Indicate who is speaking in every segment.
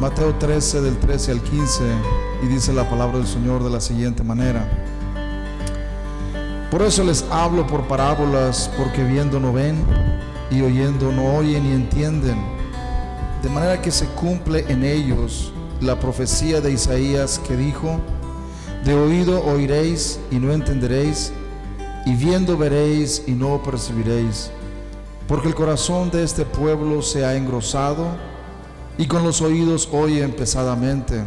Speaker 1: Mateo 13, del 13 al 15, y dice la palabra del Señor de la siguiente manera: Por eso les hablo por parábolas, porque viendo no ven, y oyendo no oyen ni entienden, de manera que se cumple en ellos la profecía de Isaías que dijo: De oído oiréis y no entenderéis, y viendo veréis y no percibiréis, porque el corazón de este pueblo se ha engrosado, y con los oídos oyen pesadamente,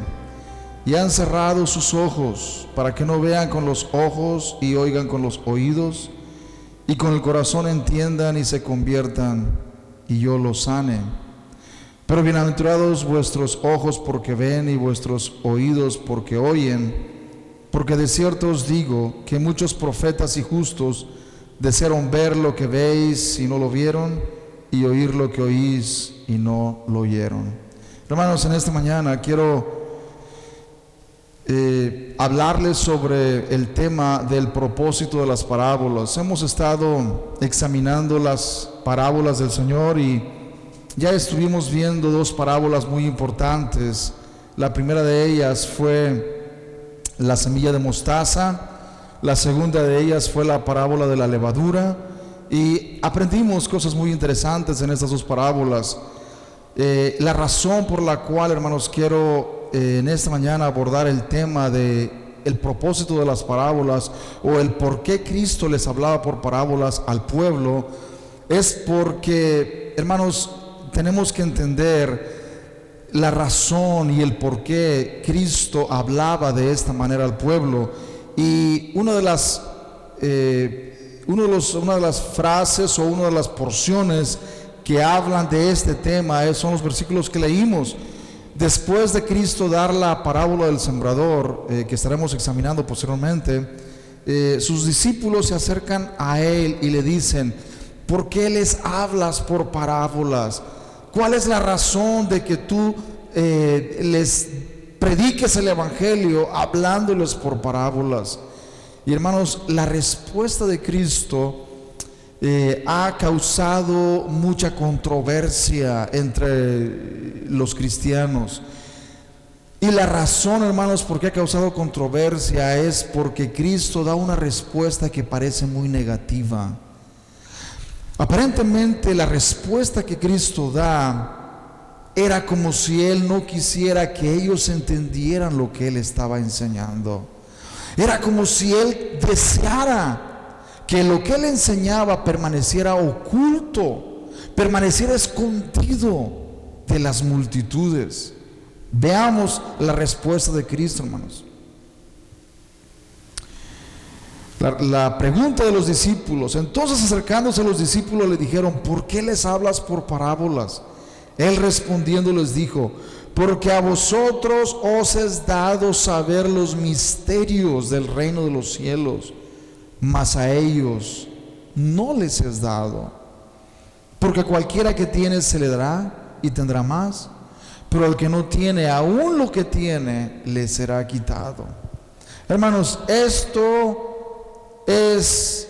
Speaker 1: y han cerrado sus ojos, para que no vean con los ojos y oigan con los oídos, y con el corazón entiendan y se conviertan, y yo los sane. Pero bienaventurados vuestros ojos porque ven, y vuestros oídos porque oyen, porque de cierto os digo que muchos profetas y justos desearon ver lo que veis y no lo vieron, y oír lo que oís y no lo oyeron. Hermanos, en esta mañana quiero hablarles sobre el tema del propósito de las parábolas. Hemos estado examinando las parábolas del Señor y ya estuvimos viendo dos parábolas muy importantes. La primera de ellas fue la semilla de mostaza, la segunda de ellas fue la parábola de la levadura, y aprendimos cosas muy interesantes en estas dos parábolas. La razón por la cual, hermanos, quiero en esta mañana abordar el tema de el propósito de las parábolas, o el por qué Cristo les hablaba por parábolas al pueblo, es porque, hermanos, tenemos que entender la razón y el por qué Cristo hablaba de esta manera al pueblo. Y una de las frases o una de las porciones que hablan de este tema son los versículos que leímos. Después de Cristo dar la parábola del sembrador, que estaremos examinando posteriormente, sus discípulos se acercan a Él y le dicen: ¿por qué les hablas por parábolas? ¿Cuál es la razón de que tú les prediques el Evangelio hablándoles por parábolas? Y hermanos, la respuesta de Cristo ha causado mucha controversia entre los cristianos. Y la razón, hermanos, por qué ha causado controversia es porque Cristo da una respuesta que parece muy negativa. Aparentemente la respuesta que Cristo da era como si Él no quisiera que ellos entendieran lo que Él estaba enseñando. Era como si Él deseara que lo que Él enseñaba permaneciera oculto, permaneciera escondido de las multitudes. Veamos la respuesta de Cristo, hermanos. La pregunta de los discípulos. Entonces, acercándose a los discípulos, le dijeron: ¿por qué les hablas por parábolas? Él respondiendo les dijo: porque a vosotros os es dado saber los misterios del reino de los cielos, mas a ellos no les es dado. Porque cualquiera que tiene se le dará y tendrá más, pero al que no tiene, aún lo que tiene le será quitado. Hermanos, esto es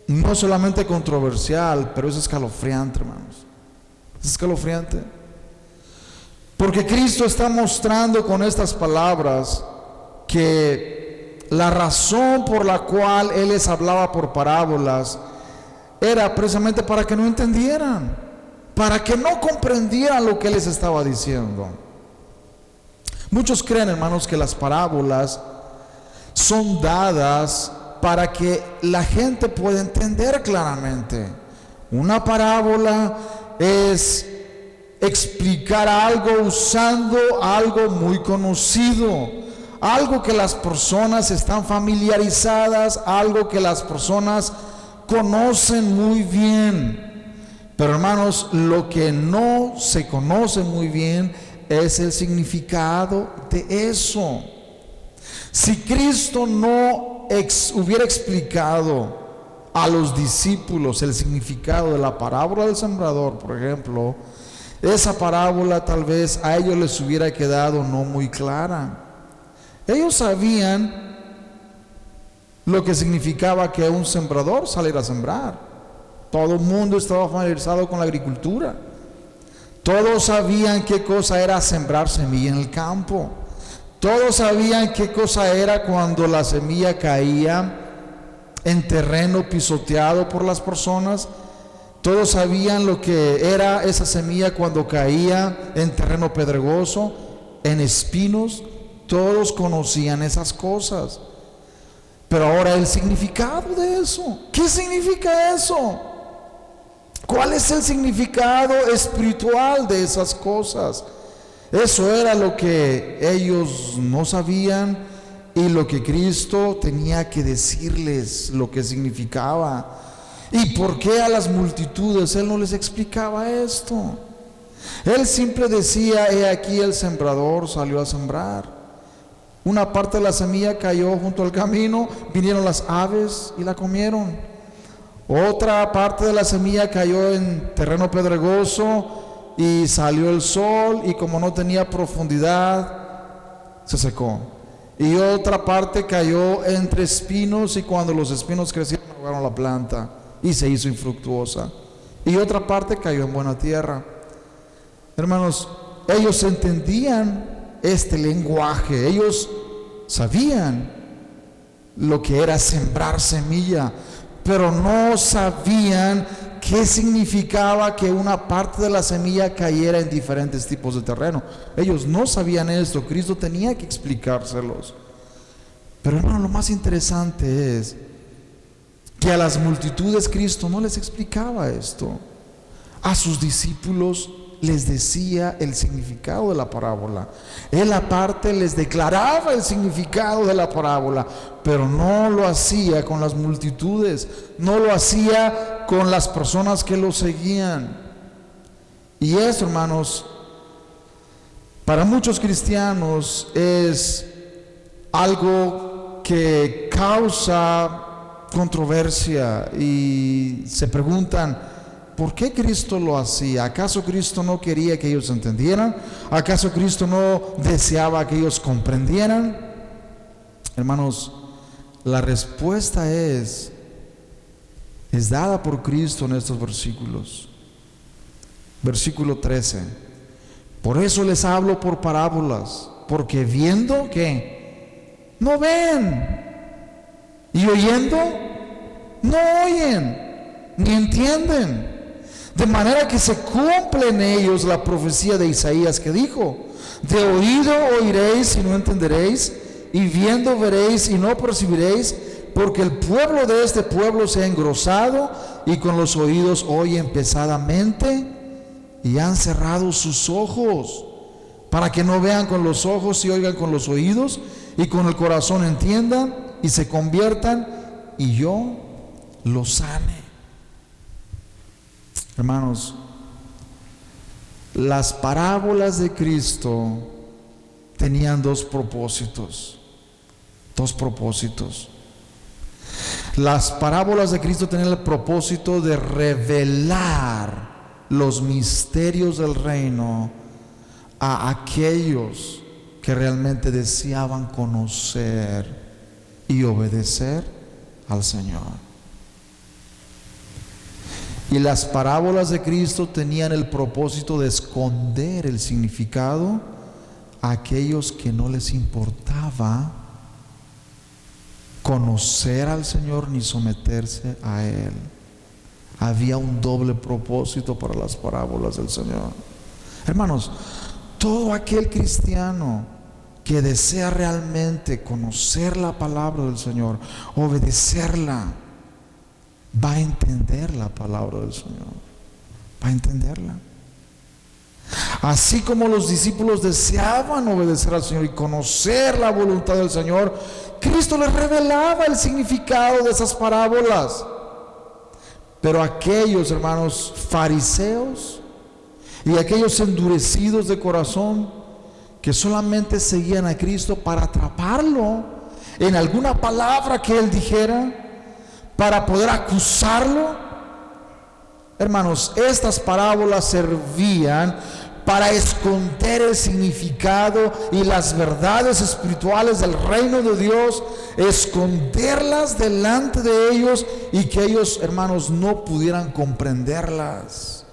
Speaker 1: no solamente controversial, pero es escalofriante, hermanos. Es escalofriante, porque Cristo está mostrando con estas palabras que la razón por la cual Él les hablaba por parábolas era precisamente para que no entendieran, para que no comprendieran lo que Él les estaba diciendo. Muchos creen, hermanos, que las parábolas son dadas para que la gente pueda entender claramente. Una parábola es explicar algo usando algo muy conocido, algo que las personas están familiarizadas, algo que las personas conocen muy bien. Pero, hermanos, lo que no se conoce muy bien es el significado de eso. Si Cristo no hubiera explicado a los discípulos el significado de la parábola del sembrador, por ejemplo, esa parábola tal vez a ellos les hubiera quedado no muy clara. Ellos sabían lo que significaba que un sembrador saliera a sembrar. Todo el mundo estaba familiarizado con la agricultura. Todos sabían qué cosa era sembrar semilla en el campo. Todos sabían qué cosa era cuando la semilla caía en terreno pisoteado por las personas. Todos sabían lo que era esa semilla cuando caía en terreno pedregoso, en espinos. Todos conocían esas cosas. Pero ahora el significado de eso. ¿Qué significa eso? ¿Cuál es el significado espiritual de esas cosas? Eso era lo que ellos no sabían y lo que Cristo tenía que decirles, lo que significaba. ¿Y por qué a las multitudes Él no les explicaba esto? Él siempre decía: he aquí el sembrador salió a sembrar. Una parte de la semilla cayó junto al camino, vinieron las aves y la comieron. Otra parte de la semilla cayó en terreno pedregoso y salió el sol, y como no tenía profundidad, se secó. Y otra parte cayó entre espinos, y cuando los espinos crecieron, ahogaron la planta y se hizo infructuosa. Y otra parte cayó en buena tierra. Hermanos, ellos entendían este lenguaje, ellos sabían lo que era sembrar semilla, pero no sabían qué significaba que una parte de la semilla cayera en diferentes tipos de terreno. Ellos no sabían esto, Cristo tenía que explicárselos. Pero hermano, lo más interesante es que a las multitudes Cristo no les explicaba esto. A sus discípulos les decía el significado de la parábola. Él aparte les declaraba el significado de la parábola, pero no lo hacía con las multitudes, no lo hacía con las personas que lo seguían. Y eso, hermanos, para muchos cristianos es algo que causa controversia y se preguntan: ¿por qué Cristo lo hacía? ¿Acaso Cristo no quería que ellos entendieran? ¿Acaso Cristo no deseaba que ellos comprendieran? Hermanos, la respuesta es dada por Cristo en estos versículos. Versículo 13: por eso les hablo por parábolas, porque viendo, ¿qué? No ven, y oyendo, no oyen, ni entienden. De manera que se cumple en ellos la profecía de Isaías, que dijo: de oído oiréis y no entenderéis, y viendo veréis y no percibiréis, porque el pueblo de este pueblo se ha engrosado, y con los oídos oyen pesadamente, y han cerrado sus ojos, para que no vean con los ojos y oigan con los oídos, y con el corazón entiendan y se conviertan, y yo los sane. Hermanos, las parábolas de Cristo tenían dos propósitos. Las parábolas de Cristo tenían el propósito de revelar los misterios del reino a aquellos que realmente deseaban conocer y obedecer al Señor. Y las parábolas de Cristo tenían el propósito de esconder el significado a aquellos que no les importaba conocer al Señor ni someterse a Él. Había un doble propósito para las parábolas del Señor. Hermanos, todo aquel cristiano que desea realmente conocer la palabra del Señor, obedecerla, va a entender la palabra del Señor, va a entenderla. Así como los discípulos deseaban obedecer al Señor y conocer la voluntad del Señor, Cristo les revelaba el significado de esas parábolas. Pero aquellos, hermanos, fariseos y aquellos endurecidos de corazón que solamente seguían a Cristo para atraparlo en alguna palabra que Él dijera, para poder acusarlo. Hermanos, estas parábolas servían para esconder el significado y las verdades espirituales del reino de Dios, esconderlas delante de ellos y que ellos, hermanos, no pudieran comprenderlas.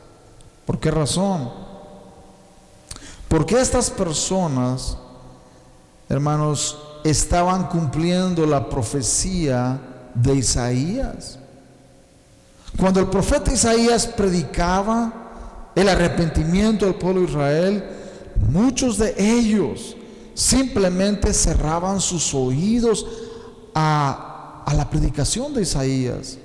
Speaker 1: ¿Por qué razón? Porque estas personas, hermanos, estaban cumpliendo la profecía de Isaías. Cuando el profeta Isaías predicaba el arrepentimiento del pueblo de Israel, muchos de ellos simplemente cerraban sus oídos a la predicación de Isaías.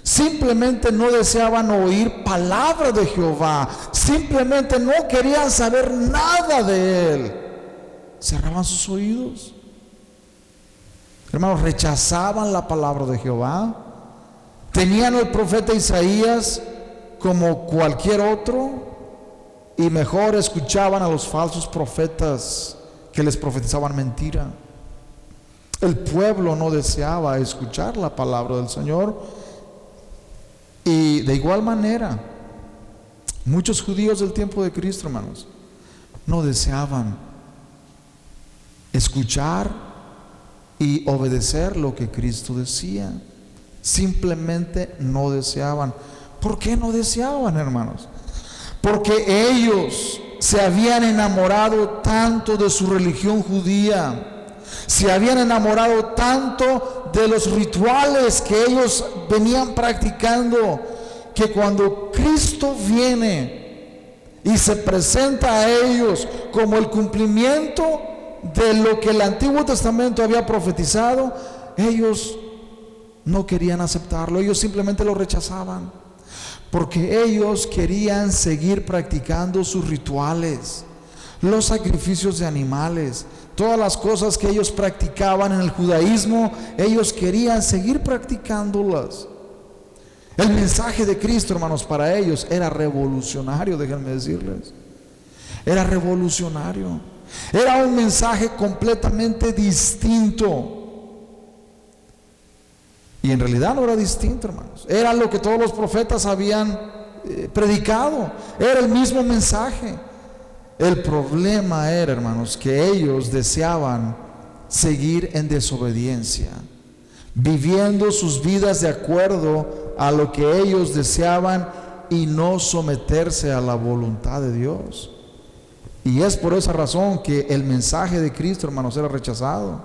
Speaker 1: Simplemente no deseaban oír palabra de Jehová, simplemente no querían saber nada de él. Cerraban sus oídos. Hermanos, rechazaban la palabra de Jehová. Tenían al profeta Isaías como cualquier otro y mejor escuchaban a los falsos profetas que les profetizaban mentira. El pueblo no deseaba escuchar la palabra del Señor. Y de igual manera, muchos judíos del tiempo de Cristo, hermanos, no deseaban escuchar y obedecer lo que Cristo decía. Simplemente no deseaban. ¿Por qué no deseaban, hermanos? Porque ellos se habían enamorado tanto de su religión judía, se habían enamorado tanto de los rituales que ellos venían practicando, que cuando Cristo viene y se presenta a ellos como el cumplimiento de lo que el Antiguo Testamento había profetizado, ellos no querían aceptarlo, ellos simplemente lo rechazaban, porque ellos querían seguir practicando sus rituales, los sacrificios de animales, todas las cosas que ellos practicaban en el judaísmo. Ellos querían seguir practicándolas. El mensaje de Cristo, hermanos, para ellos era revolucionario, déjenme decirles. Era revolucionario. Era un mensaje completamente distinto. Y en realidad no era distinto, hermanos. Era lo que todos los profetas habían predicado. Era el mismo mensaje. El problema era, hermanos, que ellos deseaban seguir en desobediencia, viviendo sus vidas de acuerdo a lo que ellos deseaban y no someterse a la voluntad de Dios. Y es por esa razón que el mensaje de Cristo, hermanos, era rechazado.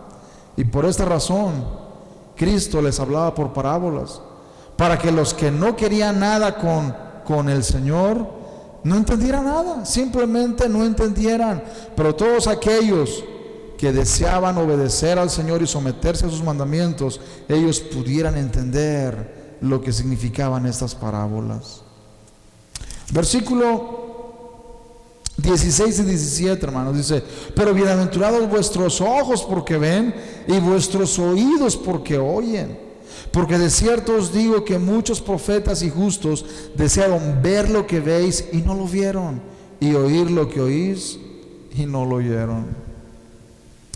Speaker 1: Y por esta razón Cristo les hablaba por parábolas, para que los que no querían nada con el Señor no entendieran nada, simplemente no entendieran. Pero todos aquellos que deseaban obedecer al Señor y someterse a sus mandamientos, ellos pudieran entender lo que significaban estas parábolas. Versículo 16 y 17, hermanos, dice: pero bienaventurados vuestros ojos porque ven y vuestros oídos porque oyen. Porque de cierto os digo que muchos profetas y justos desearon ver lo que veis y no lo vieron, y oír lo que oís y no lo oyeron.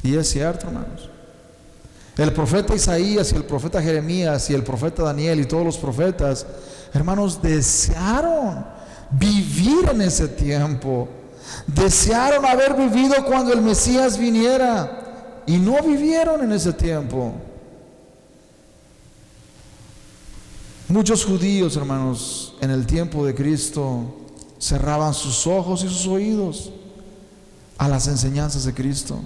Speaker 1: Y es cierto, hermanos. El profeta Isaías y el profeta Jeremías y el profeta Daniel y todos los profetas, hermanos, desearon vivir en ese tiempo. Desearon haber vivido cuando el Mesías viniera y no vivieron en ese tiempo. Muchos judíos, hermanos, en el tiempo de Cristo cerraban sus ojos y sus oídos a las enseñanzas de Cristo.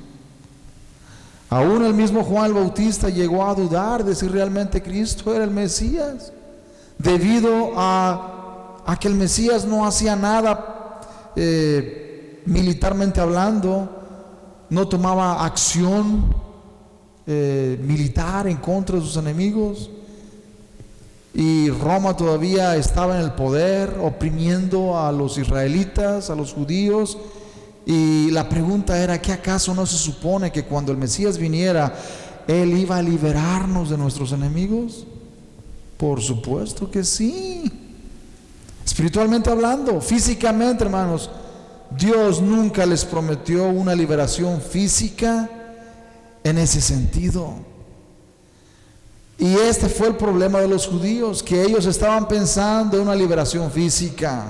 Speaker 1: Aún el mismo Juan el Bautista llegó a dudar de si realmente Cristo era el Mesías, debido a que el Mesías no hacía nada militarmente hablando, no tomaba acción militar en contra de sus enemigos. Y Roma todavía estaba en el poder, oprimiendo a los israelitas, a los judíos. Y la pregunta era: ¿qué acaso no se supone que cuando el Mesías viniera, Él iba a liberarnos de nuestros enemigos? Por supuesto que sí. Espiritualmente hablando, físicamente, hermanos, Dios nunca les prometió una liberación física en ese sentido. Y este fue el problema de los judíos, que ellos estaban pensando en una liberación física,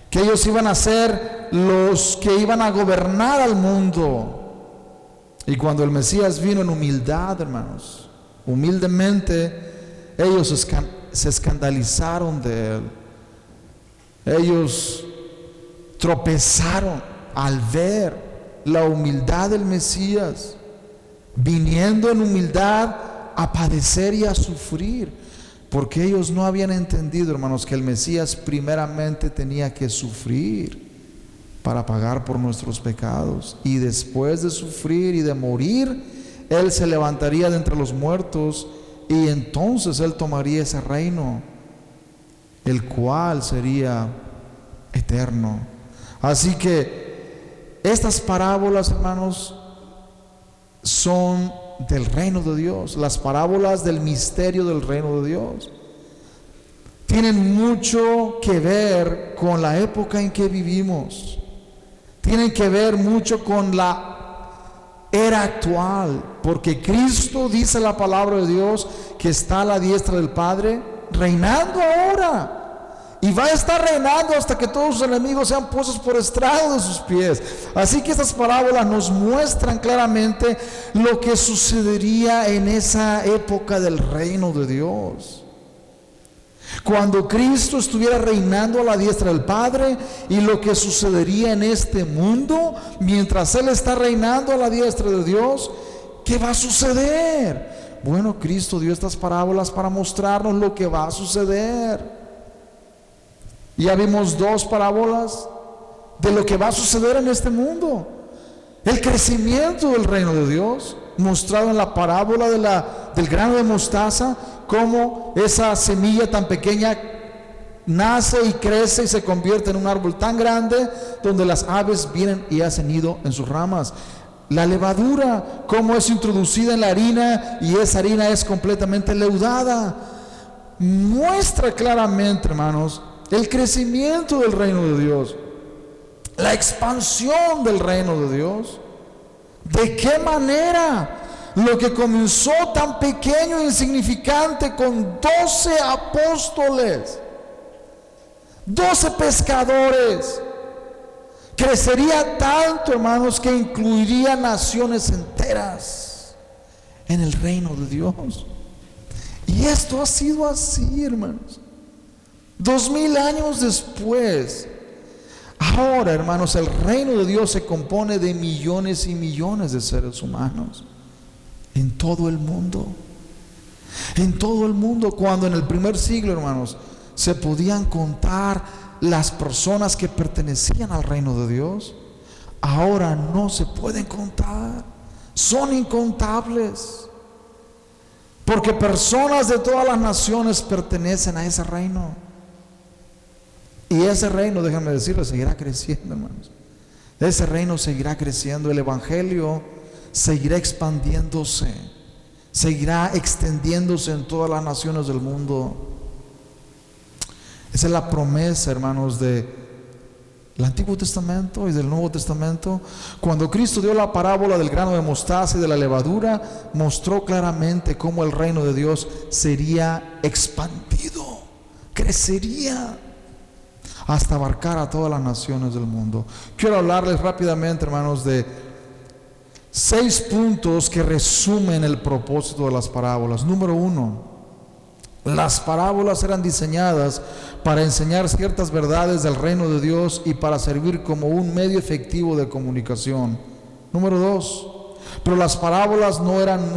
Speaker 1: que ellos iban a ser los que iban a gobernar al mundo. Y cuando el Mesías vino en humildad, hermanos, humildemente, ellos se escandalizaron de Él. Ellos tropezaron al ver la humildad del Mesías, viniendo en humildad a padecer y a sufrir, porque ellos no habían entendido, hermanos, que el Mesías primeramente tenía que sufrir para pagar por nuestros pecados, y después de sufrir y de morir, Él se levantaría de entre los muertos, y entonces Él tomaría ese reino, el cual sería eterno. Así que estas parábolas, hermanos, son del reino de Dios. Las parábolas del misterio del reino de Dios tienen mucho que ver con la época en que vivimos. Tienen que ver mucho con la era actual, porque Cristo, dice la palabra de Dios, que está a la diestra del Padre, reinando ahora. Y va a estar reinando hasta que todos sus enemigos sean puestos por estrado de sus pies. Así que estas parábolas nos muestran claramente lo que sucedería en esa época del reino de Dios. Cuando Cristo estuviera reinando a la diestra del Padre, y lo que sucedería en este mundo mientras Él está reinando a la diestra de Dios. ¿Qué va a suceder? Bueno, Cristo dio estas parábolas para mostrarnos lo que va a suceder. Ya vimos dos parábolas de lo que va a suceder en este mundo. El crecimiento del reino de Dios, mostrado en la parábola del grano de mostaza, cómo esa semilla tan pequeña nace y crece y se convierte en un árbol tan grande, donde las aves vienen y hacen nido en sus ramas. La levadura, cómo es introducida en la harina, y esa harina es completamente leudada. Muestra claramente, hermanos, el crecimiento del reino de Dios, la expansión del reino de Dios. ¿De qué manera lo que comenzó tan pequeño e insignificante con 12 apóstoles, 12 pescadores, crecería tanto, hermanos, que incluiría naciones enteras en el reino de Dios? Y esto ha sido así, hermanos. 2000 años después, ahora, hermanos, el reino de Dios se compone de millones y millones de seres humanos en todo el mundo. En todo el mundo. Cuando en el primer siglo, hermanos, se podían contar las personas que pertenecían al reino de Dios, ahora no se pueden contar. Son incontables, porque personas de todas las naciones pertenecen a ese reino. Y ese reino, déjenme decirles, seguirá creciendo, hermanos. Ese reino seguirá creciendo. El evangelio seguirá expandiéndose, seguirá extendiéndose en todas las naciones del mundo. Esa es la promesa, hermanos, del Antiguo Testamento y del Nuevo Testamento. Cuando Cristo dio la parábola del grano de mostaza y de la levadura, mostró claramente cómo el reino de Dios sería expandido, crecería hasta abarcar a todas las naciones del mundo. Quiero hablarles rápidamente, hermanos, de 6 puntos que resumen el propósito de las parábolas. Número 1, las parábolas eran diseñadas para enseñar ciertas verdades del reino de Dios y para servir como un medio efectivo de comunicación. Número 2, pero las parábolas no eran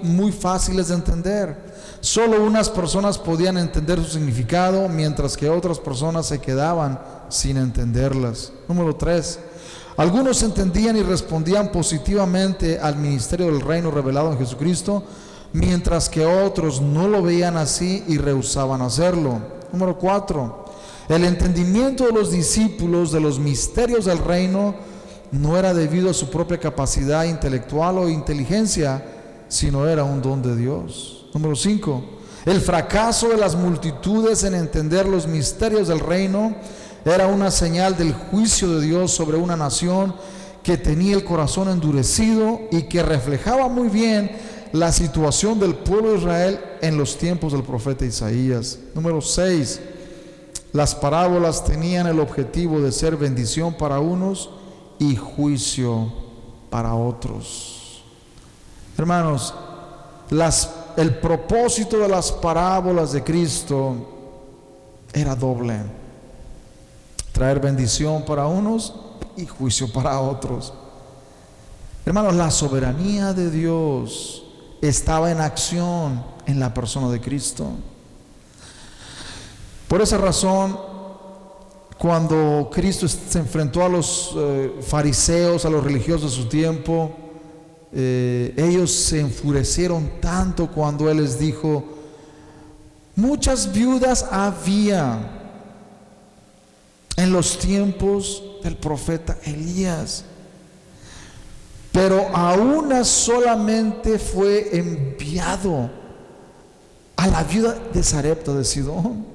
Speaker 1: muy fáciles de entender. Solo unas personas podían entender su significado, mientras que otras personas se quedaban sin entenderlas. Número 3, algunos entendían y respondían positivamente al ministerio del reino revelado en Jesucristo, mientras que otros no lo veían así y rehusaban hacerlo. Número 4, el entendimiento de los discípulos de los misterios del reino no era debido a su propia capacidad intelectual o inteligencia, sino era un don de Dios. Número 5, el fracaso de las multitudes en entender los misterios del reino era una señal del juicio de Dios sobre una nación que tenía el corazón endurecido y que reflejaba muy bien la situación del pueblo de Israel en los tiempos del profeta Isaías. Número 6, las parábolas tenían el objetivo de ser bendición para unos y juicio para otros. Hermanos, el propósito de las parábolas de Cristo era doble: traer bendición para unos y juicio para otros. Hermanos, la soberanía de Dios estaba en acción en la persona de Cristo. Por esa razón, cuando Cristo se enfrentó a los fariseos, a los religiosos de su tiempo, ellos se enfurecieron tanto cuando Él les dijo: muchas viudas había en los tiempos del profeta Elías, pero a una solamente fue enviado, a la viuda de Sarepta de Sidón.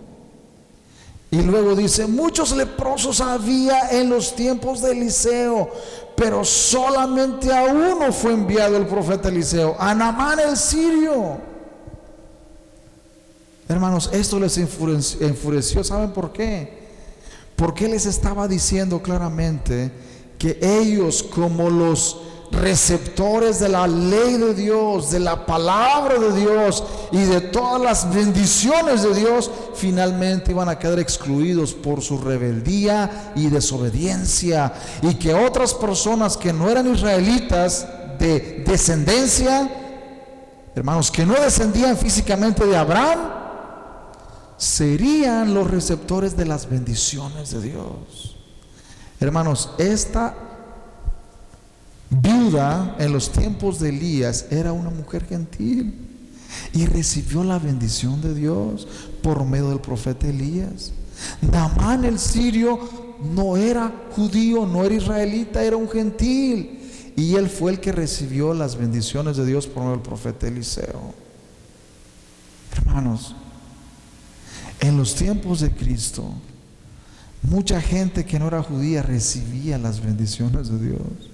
Speaker 1: Y luego dice: muchos leprosos había en los tiempos de Eliseo, pero solamente a uno fue enviado el profeta Eliseo, a Naamán el sirio. Hermanos, esto les enfureció. ¿Saben por qué? Porque les estaba diciendo claramente que ellos, como los receptores de la ley de Dios, de la palabra de Dios y de todas las bendiciones de Dios, finalmente iban a quedar excluidos por su rebeldía y desobediencia, y que otras personas que no eran israelitas de descendencia, hermanos, que no descendían físicamente de Abraham, serían los receptores de las bendiciones de Dios. Hermanos, esta viuda en los tiempos de Elías era una mujer gentil y recibió la bendición de Dios por medio del profeta Elías. Naamán el sirio no era judío, no era israelita, era un gentil, y él fue el que recibió las bendiciones de Dios por medio del profeta Eliseo. Hermanos, en los tiempos de Cristo, mucha gente que no era judía recibía las bendiciones de Dios.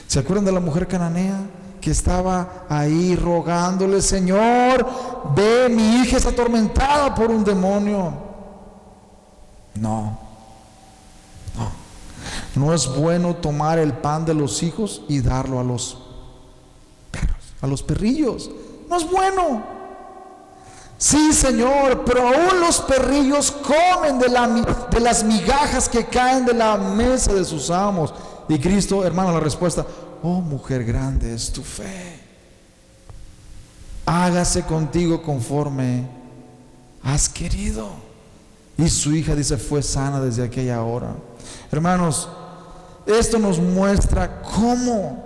Speaker 1: ¿Se acuerdan de la mujer cananea que estaba ahí rogándole: Señor, ve, mi hija está atormentada por un demonio? No es bueno tomar el pan de los hijos y darlo a los perros, a los perrillos. No es bueno. Sí, Señor, pero aún los perrillos comen de las migajas que caen de la mesa de sus amos. Y Cristo, hermano, la respuesta: oh, mujer, grande es tu fe, hágase contigo conforme has querido. Y su hija, dice, fue sana desde aquella hora. Hermanos, esto nos muestra cómo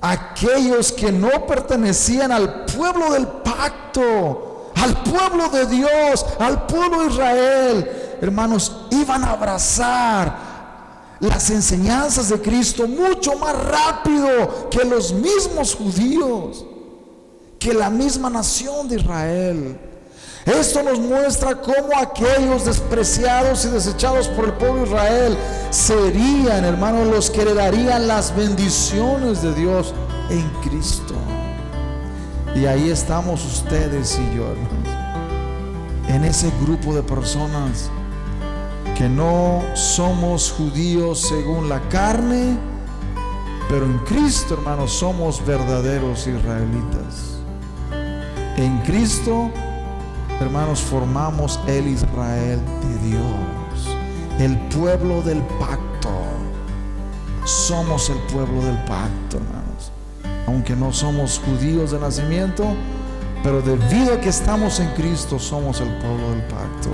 Speaker 1: aquellos que no pertenecían al pueblo del pacto, al pueblo de Dios, al pueblo de Israel, hermanos, iban a abrazar las enseñanzas de Cristo mucho más rápido que los mismos judíos, que la misma nación de Israel. Esto nos muestra cómo aquellos despreciados y desechados por el pueblo de Israel serían, hermanos, los que heredarían las bendiciones de Dios en Cristo. Y ahí estamos ustedes y yo, hermanos, en ese grupo de personas que no somos judíos según la carne, pero en Cristo, hermanos, somos verdaderos israelitas. En Cristo, hermanos, formamos el Israel de Dios, el pueblo del pacto. Somos el pueblo del pacto, hermanos. Aunque no somos judíos de nacimiento, pero debido a que estamos en Cristo, somos el pueblo del pacto.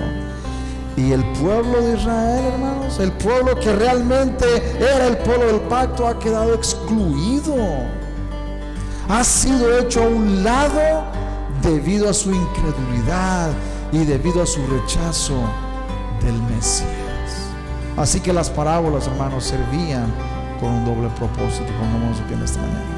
Speaker 1: Y el pueblo de Israel, hermanos, el pueblo que realmente era el pueblo del pacto, ha quedado excluido, ha sido hecho a un lado debido a su incredulidad y debido a su rechazo del Mesías. Así que las parábolas, hermanos, servían con un doble propósito. Pongámonos de pie en esta mañana.